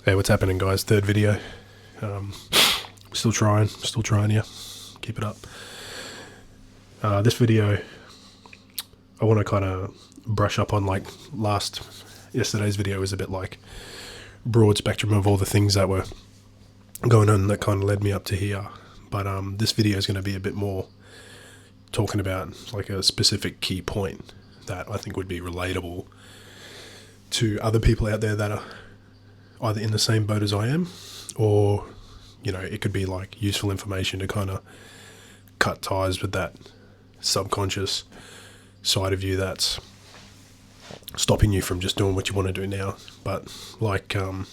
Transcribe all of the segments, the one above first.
Hey, what's happening, guys? Third video. Still trying here. Keep it up. This video, I want to kind of brush up on yesterday's video was a bit like broad spectrum of all the things that were going on that kind of led me up to here. But this video is going to be a bit more talking about like a specific key point that I think would be relatable to other people out there that are either in the same boat as I am, or, you know, it could be like useful information to kind of cut ties with that subconscious side of you that's stopping you from just doing what you want to do now. But for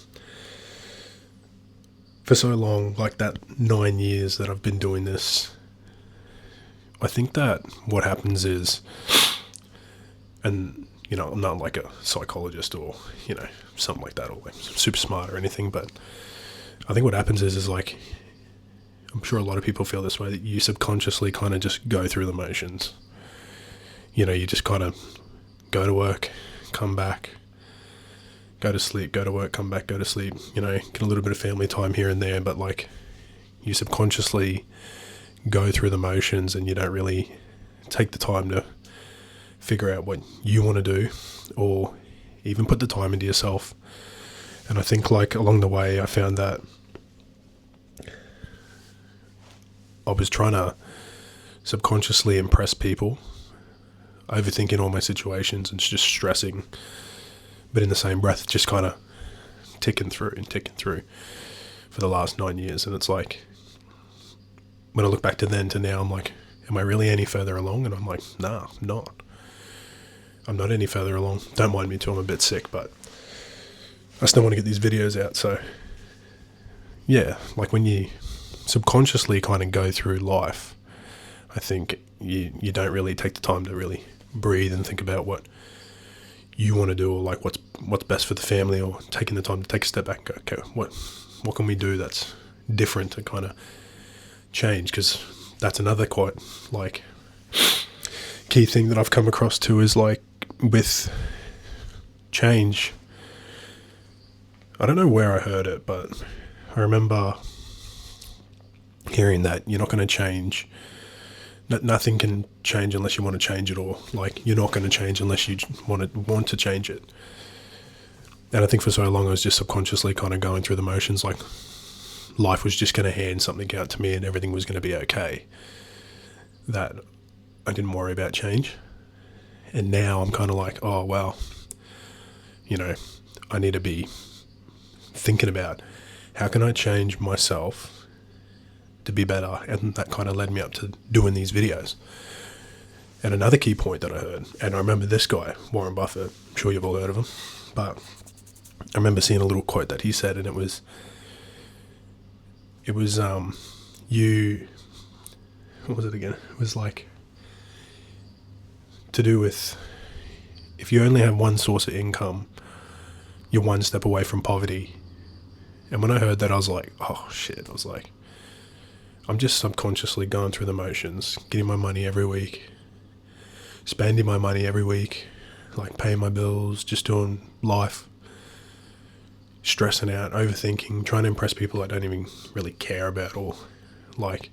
so long, like that 9 years that I've been doing this, I think that what happens is, and you know, I'm not like a psychologist or, you know, something like that, or like super smart or anything, but I think what happens is like, I'm sure a lot of people feel this way, that you subconsciously kind of just go through the motions. You know, you just kind of go to work, come back, go to sleep, go to work, come back, go to sleep, you know, get a little bit of family time here and there, but like you subconsciously go through the motions and you don't really take the time to figure out what you want to do or even put the time into yourself. And I think like along the way I found that I was trying to subconsciously impress people, overthinking all my situations and just stressing, but in the same breath just kind of ticking through for the last 9 years. And it's like, when I look back to then to now, I'm like, am I really any further along? And I'm like, nah, I'm not. I'm not any further along. Don't mind me too, I'm a bit sick, but I still want to get these videos out. So yeah, like when you subconsciously kind of go through life, I think you don't really take the time to really breathe and think about what you want to do, or like what's best for the family, or taking the time to take a step back and go, okay, what can we do that's different to kind of change? Because that's another quite like key thing that I've come across too, is like with change, I don't know where I heard it, but I remember hearing that you're not going to change. Nothing can change unless you want to change it, or like you're not going to change unless you want to change it. And I think for so long I was just subconsciously kind of going through the motions, like life was just going to hand something out to me and everything was going to be okay, that I didn't worry about change. And now I'm kind of like, oh wow, you know, I need to be thinking about how can I change myself to be better. And that kind of led me up to doing these videos. And another key point that I heard, and I remember this guy, Warren Buffett, I'm sure you've all heard of him, but I remember seeing a little quote that he said, and it was what was it again? It was like to do with, if you only have one source of income, you're one step away from poverty. And when I heard that, I was like, oh shit. I was like, I'm just subconsciously going through the motions, getting my money every week, spending my money every week, like paying my bills, just doing life, stressing out, overthinking, trying to impress people I don't even really care about, or like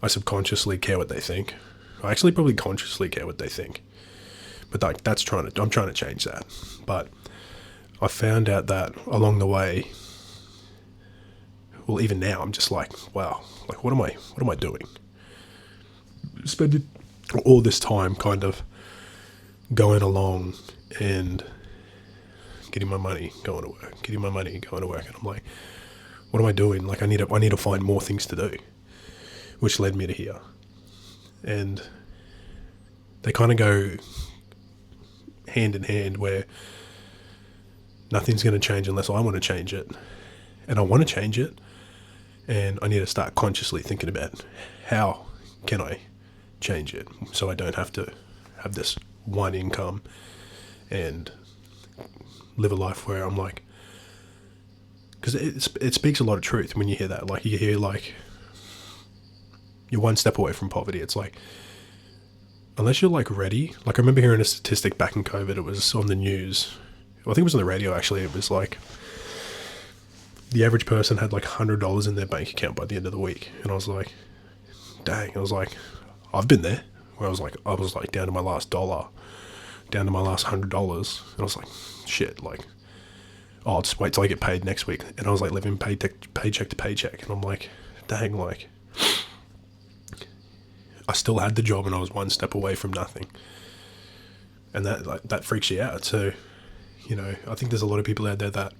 I subconsciously care what they think. I actually probably consciously care what they think, but like I'm trying to change that. But I found out that along the way, well, even now I'm just like, wow, like what am I doing? Spending all this time kind of going along and getting my money, going to work, getting my money, going to work, and I'm like, what am I doing? Like I need to find more things to do, which led me to here. And they kind of go hand in hand, where nothing's going to change unless I want to change it. And I want to change it. And I need to start consciously thinking about how can I change it, so I don't have to have this one income and live a life where I'm like, because it speaks a lot of truth when you hear that. Like you hear like, you're one step away from poverty. It's like, unless you're like ready, like I remember hearing a statistic back in COVID, it was on the news, I think it was on the radio actually, it was like the average person had like $100 in their bank account by the end of the week. And I was like, dang, I was like, I've been there, where I was like down to my last dollar, down to my last $100. And I was like, shit, like, oh, I'll just wait till I get paid next week. And I was like living paycheck to paycheck. And I'm like, dang, like, I still had the job and I was one step away from nothing. And that freaks you out. So, you know, I think there's a lot of people out there that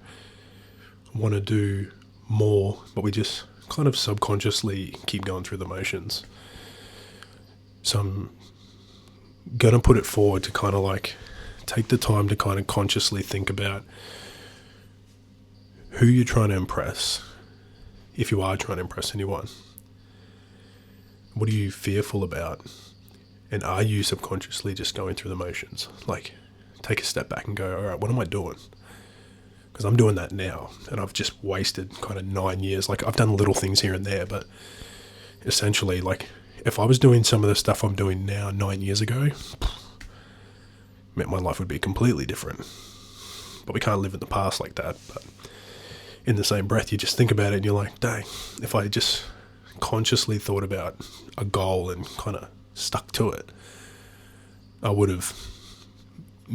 want to do more, but we just kind of subconsciously keep going through the motions. So I'm going to put it forward to kind of like take the time to kind of consciously think about who you're trying to impress, if you are trying to impress anyone. What are you fearful about? And are you subconsciously just going through the motions? Like, take a step back and go, all right, what am I doing? Because I'm doing that now, and I've just wasted kind of 9 years. Like, I've done little things here and there, but essentially, like, if I was doing some of the stuff I'm doing now 9 years ago, my life would be completely different. But we can't live in the past like that. But in the same breath, you just think about it and you're like, dang, if I just consciously thought about a goal and kind of stuck to it, I would have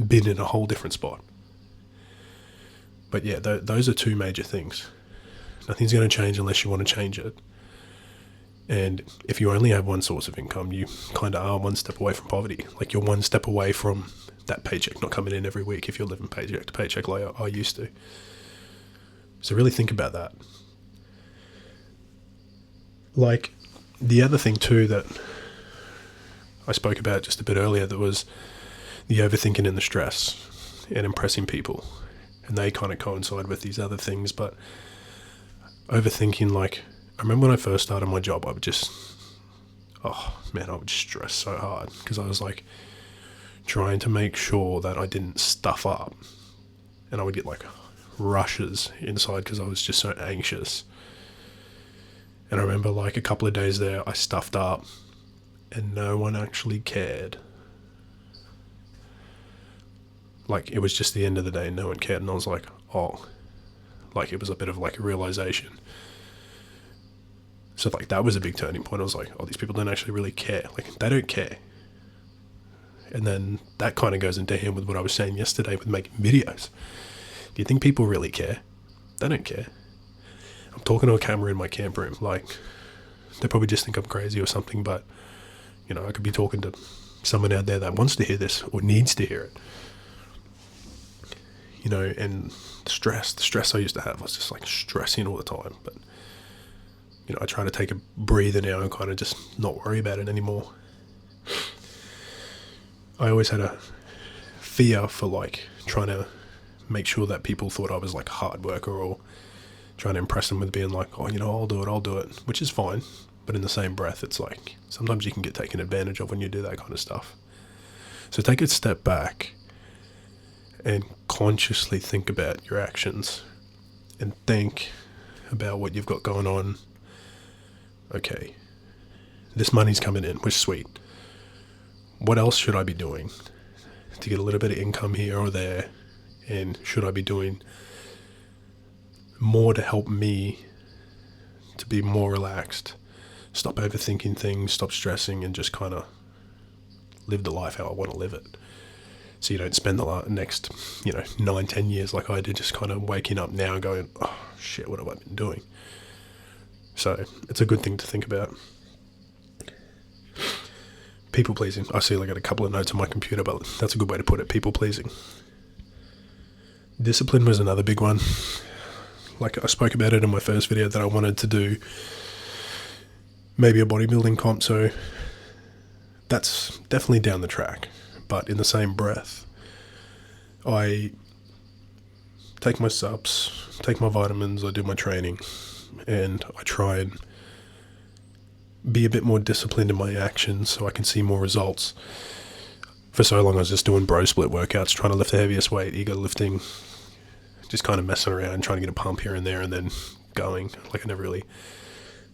been in a whole different spot. But yeah, those are two major things. Nothing's going to change unless you want to change it. And if you only have one source of income, you kind of are one step away from poverty. Like, you're one step away from that paycheck not coming in every week if you're living paycheck to paycheck like I used to. So really think about that. Like, the other thing too that I spoke about just a bit earlier, that was the overthinking and the stress and impressing people. And they kind of coincide with these other things. But overthinking, like, I remember when I first started my job, I would just, I would stress so hard because I was like trying to make sure that I didn't stuff up. And I would get like rushes inside because I was just so anxious. And I remember like a couple of days there, I stuffed up and no one actually cared. Like, it was just the end of the day and no one cared. And I was like, like, it was a bit of like a realization. So like, that was a big turning point. I was like, these people don't actually really care. Like, they don't care. And then that kind of goes into hand with what I was saying yesterday with making videos. Do you think people really care? They don't care. I'm talking to a camera in my camp room. Like, they probably just think I'm crazy or something, but, you know, I could be talking to someone out there that wants to hear this or needs to hear it. You know, and the stress I used to have, I was just like stressing all the time. But, you know, I try to take a breather now and kind of just not worry about it anymore. I always had a fear for like trying to make sure that people thought I was like a hard worker, or trying to impress them with being like, I'll do it, which is fine. But in the same breath, it's like, sometimes you can get taken advantage of when you do that kind of stuff. So take a step back and consciously think about your actions and think about what you've got going on. Okay, this money's coming in, which is sweet. What else should I be doing to get a little bit of income here or there? And should I be doing more to help me to be more relaxed, stop overthinking things, stop stressing, and just kind of live the life how I want to live it? So you don't spend the next, 9-10 years like I did, just kind of waking up now and going, oh shit, what have I been doing? So it's a good thing to think about. People pleasing. I see I got a couple of notes on my computer, but that's a good way to put it. People pleasing. Discipline was another big one. Like, I spoke about it in my first video that I wanted to do maybe a bodybuilding comp, so that's definitely down the track. But in the same breath, I take my subs, take my vitamins, I do my training, and I try and be a bit more disciplined in my actions so I can see more results. For so long I was just doing bro split workouts, trying to lift the heaviest weight, ego lifting, just kind of messing around, trying to get a pump here and there, and then going. Like, I never really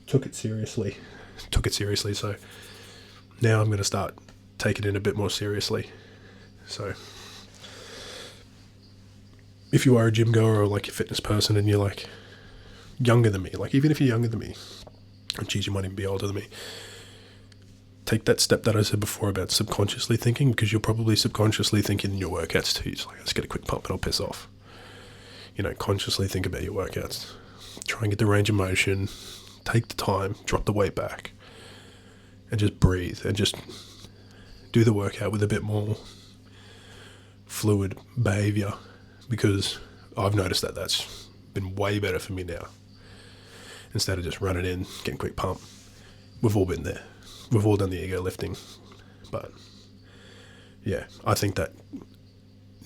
took it seriously. So now I'm going to start taking it a bit more seriously. So if you are a gym goer or like a fitness person and you're like, younger than me, like even if you're younger than me, and geez, you might even be older than me, take that step that I said before about subconsciously thinking, because you're probably subconsciously thinking in your workouts too. It's like, let's get a quick pump and I'll piss off. Consciously think about your workouts. Try and get the range of motion, take the time, drop the weight back, and just breathe, and just do the workout with a bit more fluid behavior, because I've noticed that that's been way better for me now. Instead of just running in, getting a quick pump. We've all been there. We've all done the ego lifting. But yeah, I think that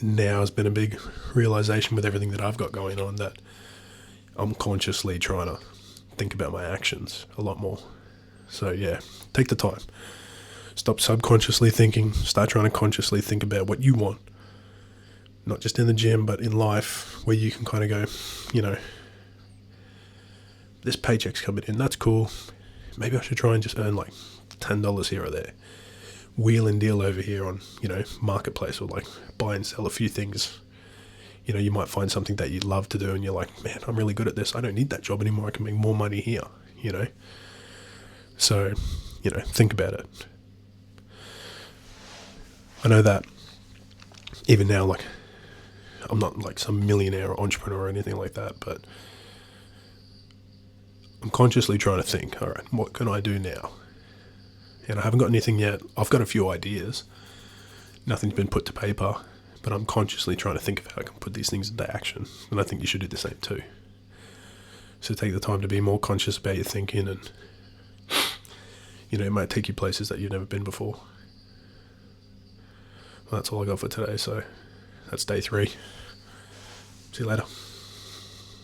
now has been a big realization with everything that I've got going on, that I'm consciously trying to think about my actions a lot more. So yeah, take the time. Stop subconsciously thinking. Start trying to consciously think about what you want. Not just in the gym, but in life, where you can kind of go, this paycheck's coming in, that's cool. Maybe I should try and just earn like $10 here or there. Wheel and deal over here on, Marketplace, or like buy and sell a few things. You might find something that you love to do and you're like, man, I'm really good at this. I don't need that job anymore. I can make more money here, So, think about it. I know that even now, like, I'm not like some millionaire or entrepreneur or anything like that, but I'm consciously trying to think, all right, what can I do now? And I haven't got anything yet. I've got a few ideas. Nothing's been put to paper, but I'm consciously trying to think of how I can put these things into action. And I think you should do the same too. So take the time to be more conscious about your thinking, and, it might take you places that you've never been before. Well, that's all I got for today. So that's day 3. See you later.